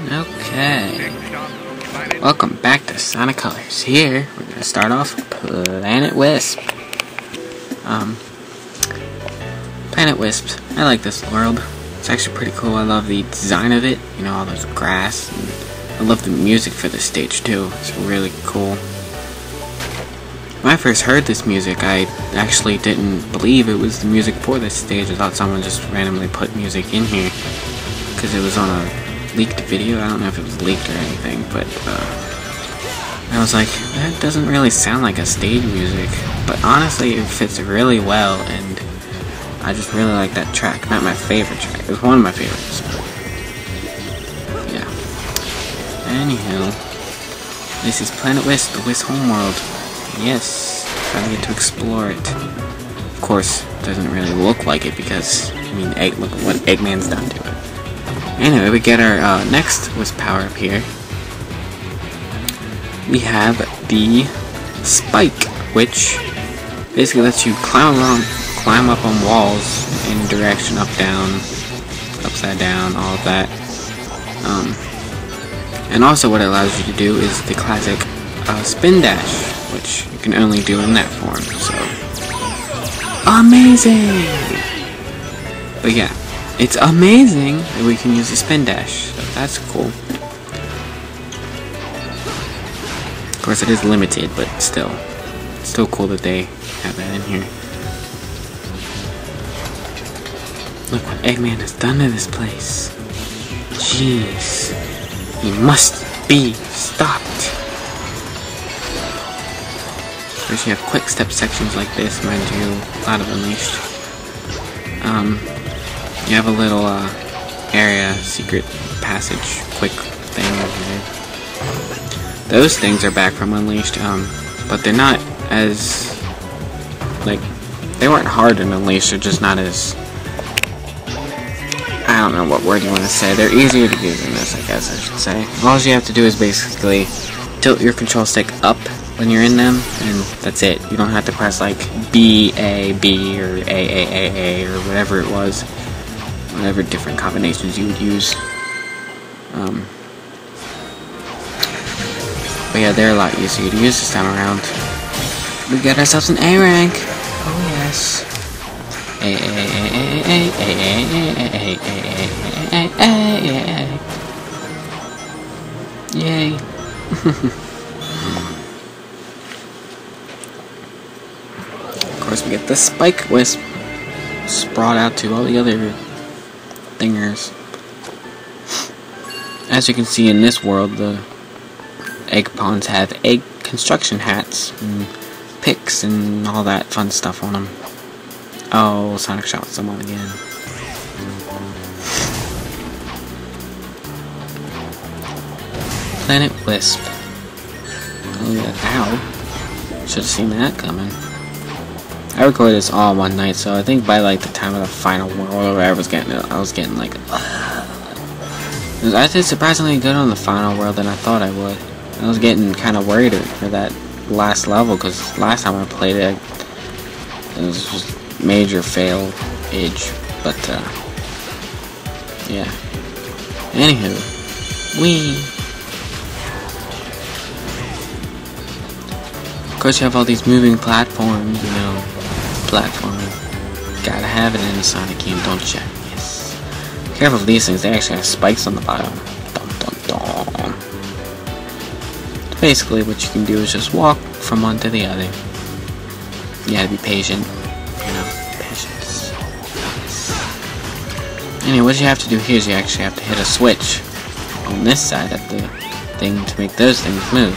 Okay, welcome back to Sonic Colors. Here, we're going to start off with Planet Wisp. Planet Wisp, I like this world. It's actually pretty cool. I love the design of it, you know, all this grass. And I love the music for the stage too, it's really cool. When I first heard this music, I actually didn't believe it was the music for this stage. I thought someone just randomly put music in here, because it was on a leaked video. I don't know if it was leaked or anything, but I was like, that doesn't really sound like a stage music. But honestly, it fits really well, and I just really like that track. Not my favorite track, it was one of my favorites, but yeah. Anywho, this is Planet Wisp, the Wisp homeworld. Yes, trying to get to explore it. Of course, it doesn't really look like it because, I mean, look at what Eggman's done to it. Anyway, we get our next Wisp power up here. We have the Spike, which basically lets you climb up on walls in any direction, up, down, upside down, all of that. And also what it allows you to do is the classic spin dash, which you can only do in that form, so amazing! But yeah, it's amazing that we can use the spin dash, so that's cool. Of course it is limited, but still, it's still cool that they have that in here. Look what Eggman has done to this place. Jeez, he must be stopped. First you have quick step sections like this, mind you, a lot of Unleashed. You have a little area, secret passage, quick thing over there. Those things are back from Unleashed, but they're not as, like, they weren't hard in Unleashed, they're just not as, I don't know what word you want to say, they're easier to use in this, I guess I should say. All you have to do is basically tilt your control stick up when you're in them, and that's it. You don't have to press like B, A, B, or A, or whatever it was. Whatever different combinations you would use. But yeah, they're a lot easier to use this time around. We got ourselves an A rank. Oh yes. A. Yay. Of course, we get the Spike Wisp sprawled out to all the other thingers. As you can see in this world, the egg pawns have egg construction hats and picks and all that fun stuff on them. Oh, Sonic shot someone again. Planet Wisp. Oh yeah, ow. Should have seen that coming. I recorded this all one night, so I think by like the time of the final world or whatever I was getting like, I did surprisingly good on the final world than I thought I would. I was getting kind of worried for that last level, because last time I played it, it was just major fail-age, but yeah. Anywho, of course you have all these moving platforms, you know, platforming. Gotta have it in a Sonic game, don't you? Yes. Careful of these things, they actually have spikes on the bottom. Dum, dum, dum. Basically what you can do is just walk from one to the other. You gotta be patient, you know, patience. Anyway, what you have to do here is you actually have to hit a switch on this side of the thing to make those things move.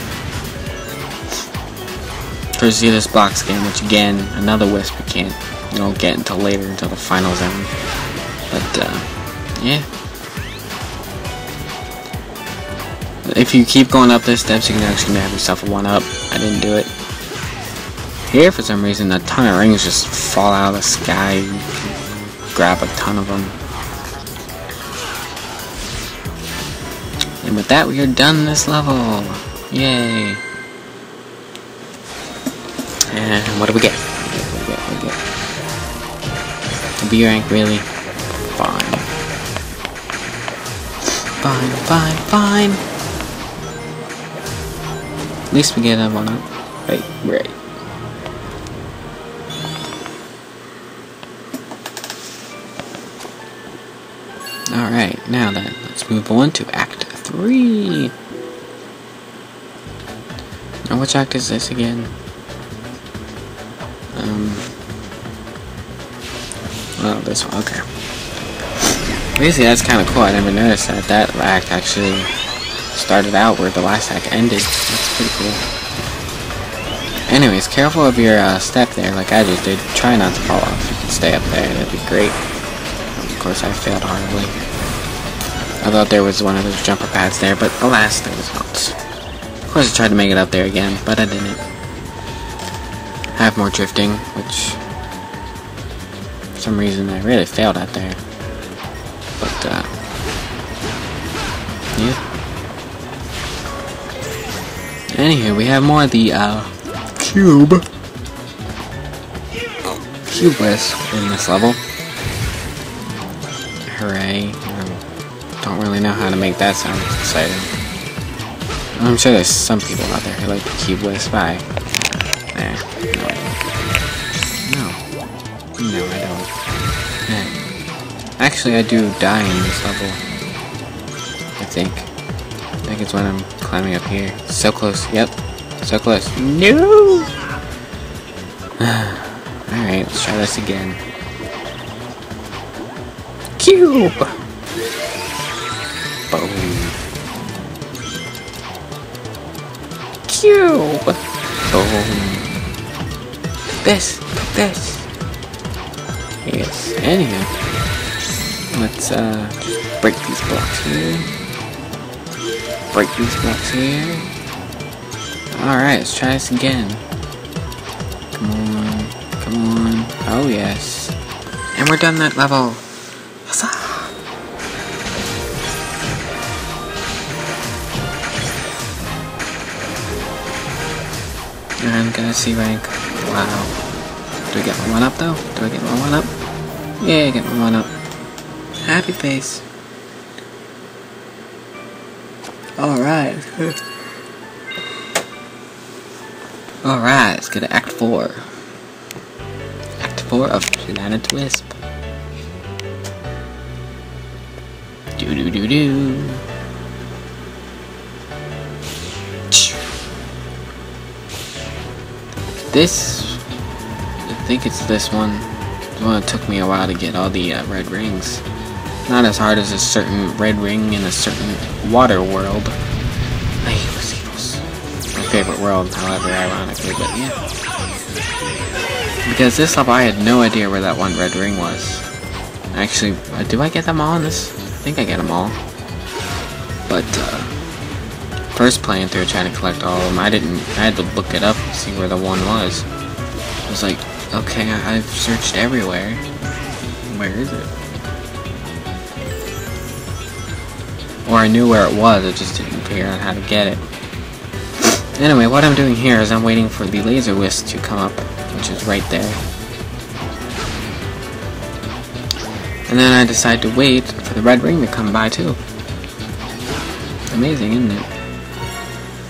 Of course, you see this box game, which again, another Wisp you don't get until later, until the final zone. But, yeah. If you keep going up those steps, you can actually have yourself a 1-up. I didn't do it. Here, for some reason, a ton of rings just fall out of the sky. You can grab a ton of them. And with that, we are done this level. Yay. And what do we get? What do we get? A B rank, really? Fine. fine, fine, fine. At least we get that one up. Right. Alright, now then, let's move on to Act 3. Now, which act is this again? Oh, this one, okay. Basically, that's kind of cool. I never noticed that that act actually started out where the last act ended. That's pretty cool. Anyways, careful of your step there, like I just did. Try not to fall off. You can stay up there, that'd be great. Of course, I failed horribly. I thought there was one of those jumper pads there, but alas, there was not. Of course, I tried to make it up there again, but I didn't. I have more drifting, which for some reason I really failed at there. But, yeah. Anywho, we have more of the, cube Wisp in this level. Hooray. Don't really know how to make that sound exciting. I'm sure there's some people out there who like the cube Wisp. No, I don't. Actually, I do die in this level. I think it's when I'm climbing up here. So close. Yep. So close. No! Alright, let's try this again. Cube! Boom. Cube! Boom. This! Yes. Anyhow. Let's just break these blocks here. Break these blocks here. Alright, let's try this again. Come on. Oh yes. And we're done that level. Huzzah! I'm gonna see rank. Wow. Do I get my 1 up though? Do I get my 1 up? Yeah, I get my 1 up. Happy face. Alright. Alright, let's go to Act 4. Act 4 of Planet Wisp. Do. This, I think it's this one. The one that took me a while to get all the red rings. Not as hard as a certain red ring in a certain water world. I hate Wisp. My favorite world, however, ironically, but yeah. Because this level I had no idea where that one red ring was. Actually, do I get them all in this? I think I get them all. But, first playing through trying to collect all of them, I had to look it up and see where the one was. I was like, okay, I've searched everywhere. Where is it? Or I knew where it was, I just didn't figure out how to get it. Anyway, what I'm doing here is I'm waiting for the laser wisp to come up, which is right there. And then I decide to wait for the red ring to come by too. Amazing, isn't it?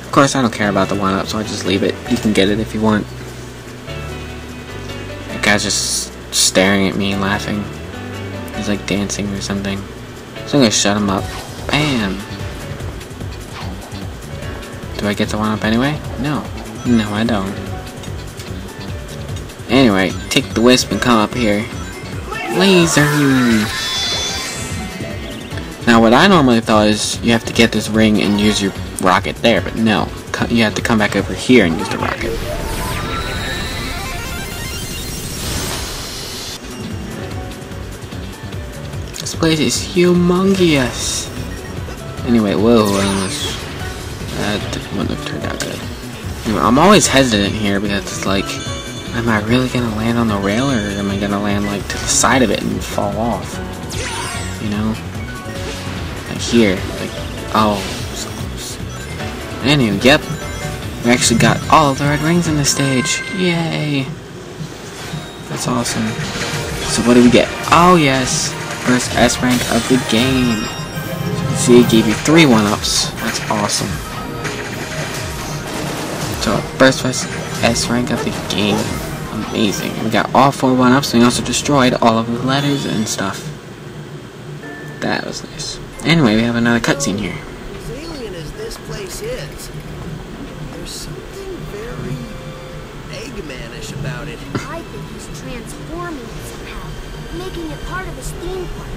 Of course, I don't care about the 1-up, so I just leave it. You can get it if you want. That guy's just staring at me and laughing. He's like dancing or something. So I'm gonna shut him up. Bam! Do I get the 1-up anyway? No. No, I don't. Anyway, take the wisp and come up here. Laser! Now, what I normally thought is you have to get this ring and use your rocket there, but no. You have to come back over here and use the rocket. This place is humongous. Anyway, whoa, that wouldn't have turned out good. Anyway, I'm always hesitant here because it's like, am I really gonna land on the rail, or am I gonna land like to the side of it and fall off? You know? Like here, like, oh, so close. Anyway, yep, we actually got all of the red rings in this stage. Yay! That's awesome. So what do we get? Oh yes, first S rank of the game. See, it gave you 3 1-ups. That's awesome. So, first S rank of the game. Amazing. We got all 4 1-ups, and we also destroyed all of the letters and stuff. That was nice. Anyway, we have another cutscene here. As alien as this place is, there's something very Eggman-ish about it. I think he's transforming it somehow, making it part of his theme park.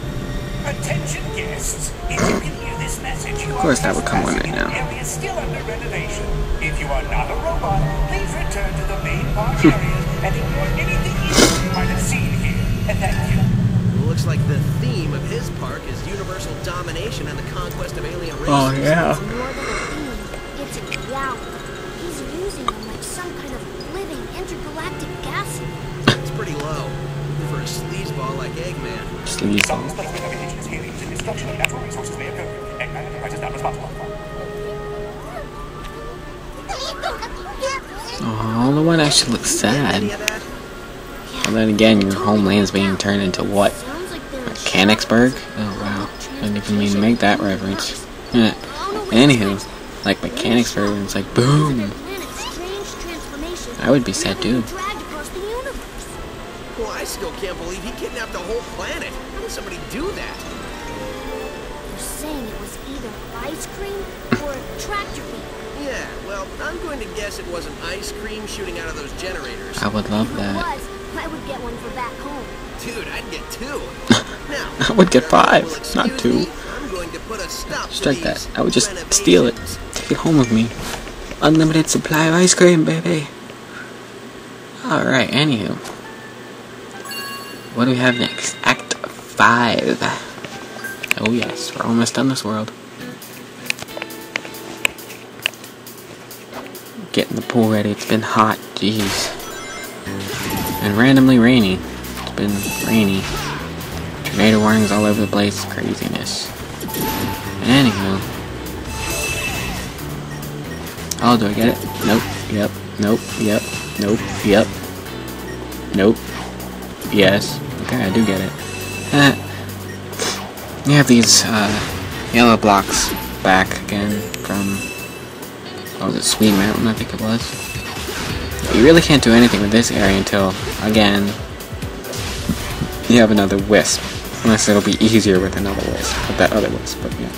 Attention guests, if you can hear this message, you Of course that would come with it now. The area is still under renovation. If you are not a robot, please return to the main park areas and ignore anything evil you might have seen here. And thank you. It looks like the theme of his park is universal domination and the conquest of alien races. Oh, yeah. It's more than a theme, it's a reality. He's using them like some kind of living intergalactic gas. It's pretty low for a sleazeball like Eggman. Some displacement of indigenous aliens and destruction of natural resources may occur. Eggman Enterprise is not responsible. Oh, the one actually looks sad. And then again, your homeland's being turned into what? Mechanicsburg? Oh wow, I didn't even mean to make that reference. Anywho, like Mechanicsburg, and it's like boom. I would be sad too. Well, I still can't believe he kidnapped the whole planet. How would somebody do that? You're saying it was either ice cream or a tractor beam. Yeah, well, I'm going to guess it wasn't ice cream shooting out of those generators. I would love If it that. was, I would get one for back home. Dude, I'd get 2. Now, I would get if everyone 5, will not excuse 2. me, I'm going to put a stop to Strike that. these I would just steal it. renovations. Take it home with me. Unlimited supply of ice cream, baby. Alright, anywho. What do we have next? Act 5. Oh yes, we're almost done this world. Getting the pool ready. It's been hot. Jeez. And randomly rainy. It's been rainy. Tornado warnings all over the place. Craziness. Anywho. Oh, do I get it? Nope. Yep. Nope. Yep. Nope. Yep. Nope. Yes. Okay, I do get it. You have these yellow blocks back again from, what was it, Sweet Mountain, I think it was. You really can't do anything with this area until, again, you have another Wisp. Unless it'll be easier with another Wisp, with that other Wisp, but yeah.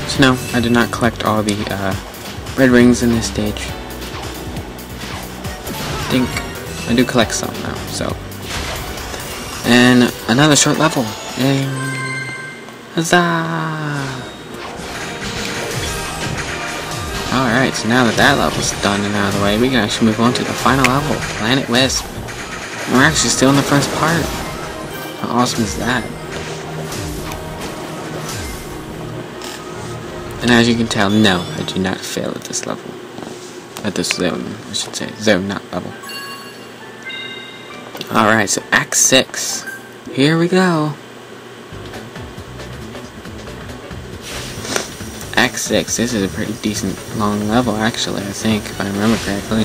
So no, I did not collect all the red rings in this stage. I think I do collect some now, so. And another short level. Yay. Huzzah! Alright, so now that that level's done and out of the way, we can actually move on to the final level, Planet Wisp. And we're actually still in the first part. How awesome is that? And as you can tell, no, I do not fail at this level. At this zone, I should say. Zone, not level. Alright, so Act 6. Here we go. Act 6. This is a pretty decent long level, actually, I think, if I remember correctly.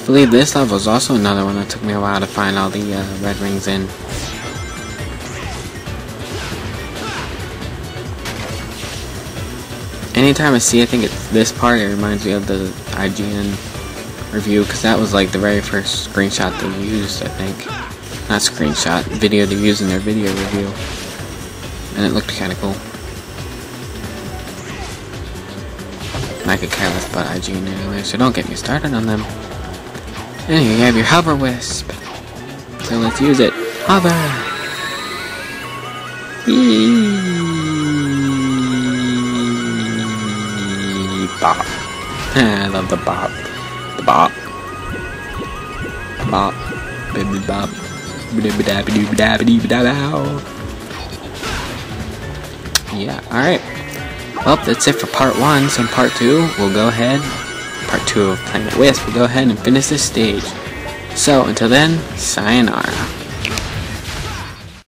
I believe this level is also another one that took me a while to find all the red rings in. Anytime I see, I think it's this part, it reminds me of the IGN review, because that was like the very first screenshot they used, I think. Not screenshot, video they used in their video review. And it looked kind of cool. I could care less about IGN anyway, so don't get me started on them. Anyway, you have your hover wisp. So let's use it. Hover! Bop. I love the bop. The bop. Bop. Baby bop. Yeah, alright. Well, that's it for part 1. So in part 2, we'll go ahead. Part 2 of Planet Wisp, we'll go ahead and finish this stage. So, until then, sayonara.